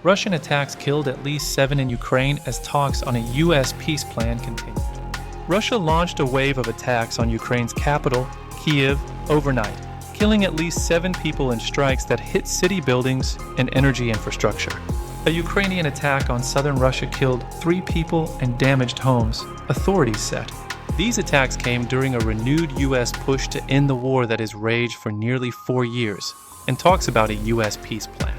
Russian attacks killed at least 7 in Ukraine as talks on a U.S. peace plan continued. Russia launched a wave of attacks on Ukraine's capital, Kyiv, overnight, killing at least 7 people in strikes that hit city buildings and energy infrastructure. A Ukrainian attack on southern Russia killed 3 people and damaged homes, authorities said. These attacks came during a renewed U.S. push to end the war that has raged for nearly 4 years, and talks about a U.S. peace plan.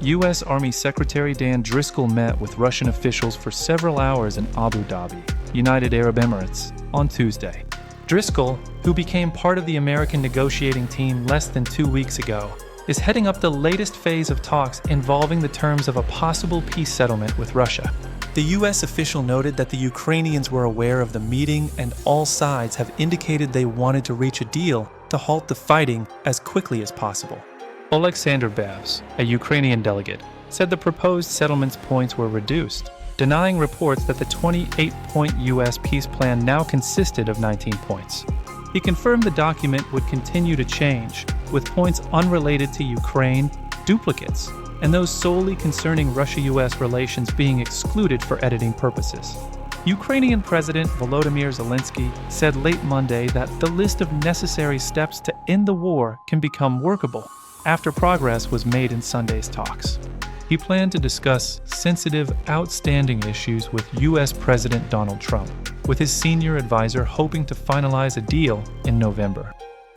U.S. Army Secretary Dan Driscoll met with Russian officials for several hours in Abu Dhabi, United Arab Emirates, on Tuesday. Driscoll, who became part of the American negotiating team less than 2 weeks ago, is heading up the latest phase of talks involving the terms of a possible peace settlement with Russia. The U.S. official noted that the Ukrainians were aware of the meeting and all sides have indicated they wanted to reach a deal to halt the fighting as quickly as possible. Oleksandr Bevs, a Ukrainian delegate, said the proposed settlement's points were reduced, denying reports that the 28-point U.S. peace plan now consisted of 19 points. He confirmed the document would continue to change, with points unrelated to Ukraine, duplicates, and those solely concerning Russia-U.S. relations being excluded for editing purposes. Ukrainian President Volodymyr Zelenskyy said late Monday that the list of necessary steps to end the war can become workable after progress was made in Sunday's talks. He planned to discuss sensitive, outstanding issues with U.S. President Donald Trump, with his senior advisor hoping to finalize a deal in November.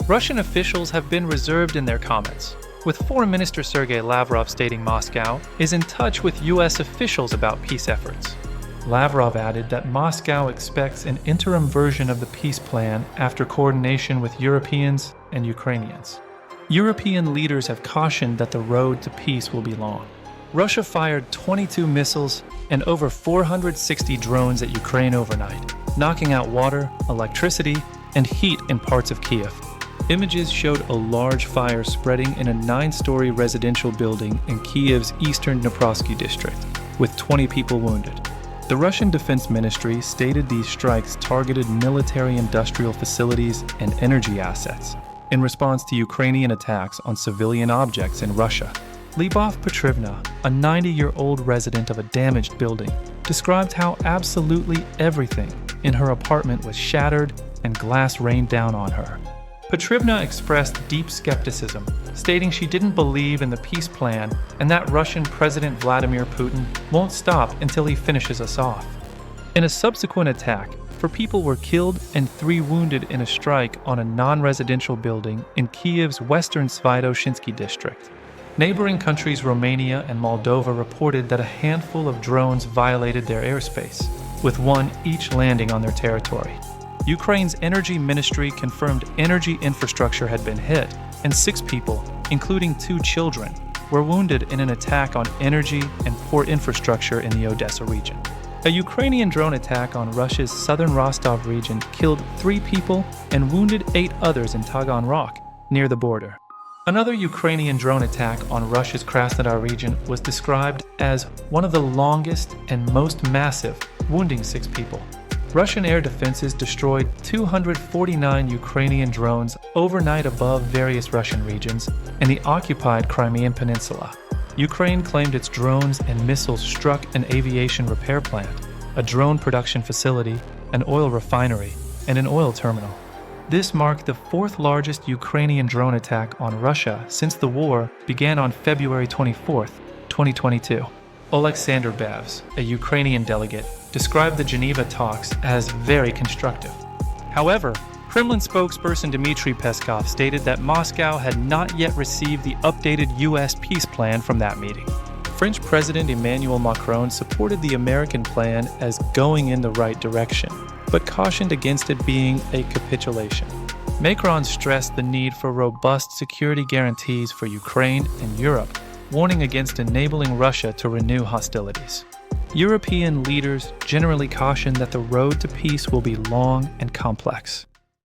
Russian officials have been reserved in their comments, with Foreign Minister Sergei Lavrov stating Moscow is in touch with U.S. officials about peace efforts. Lavrov added that Moscow expects an interim version of the peace plan after coordination with Europeans and Ukrainians. European leaders have cautioned that the road to peace will be long. Russia fired 22 missiles and over 460 drones at Ukraine overnight, knocking out water, electricity, and heat in parts of Kyiv. Images showed a large fire spreading in a 9-story residential building in Kyiv's eastern Dniprovsky district, with 20 people wounded. The Russian Defense Ministry stated these strikes targeted military-industrial facilities and energy assets in response to Ukrainian attacks on civilian objects in Russia. Lyubov Petrivna, a 90-year-old resident of a damaged building, described how absolutely everything in her apartment was shattered and glass rained down on her. Petrivna expressed deep skepticism, stating she didn't believe in the peace plan and that Russian President Vladimir Putin won't stop until he finishes us off. In a subsequent attack, 4 people were killed and 3 wounded in a strike on a non-residential building in Kyiv's western Svitoshinsky district. Neighboring countries Romania and Moldova reported that a handful of drones violated their airspace, with 1 each landing on their territory. Ukraine's energy ministry confirmed energy infrastructure had been hit, and 6 people, including 2 children, were wounded in an attack on energy and port infrastructure in the Odessa region. A Ukrainian drone attack on Russia's southern Rostov region killed 3 people and wounded 8 others in Taganrog, near the border. Another Ukrainian drone attack on Russia's Krasnodar region was described as one of the longest and most massive, wounding 6 people. Russian air defenses destroyed 249 Ukrainian drones overnight above various Russian regions and the occupied Crimean Peninsula. Ukraine claimed its drones and missiles struck an aviation repair plant, a drone production facility, an oil refinery, and an oil terminal. This marked the 4th largest Ukrainian drone attack on Russia since the war began on February 24, 2022. Oleksandr Bevs, a Ukrainian delegate, described the Geneva talks as very constructive. However, Kremlin spokesperson Dmitry Peskov stated that Moscow had not yet received the updated U.S. peace plan from that meeting. French President Emmanuel Macron supported the American plan as going in the right direction, but cautioned against it being a capitulation. Macron stressed the need for robust security guarantees for Ukraine and Europe, warning against enabling Russia to renew hostilities. European leaders generally caution that the road to peace will be long and complex.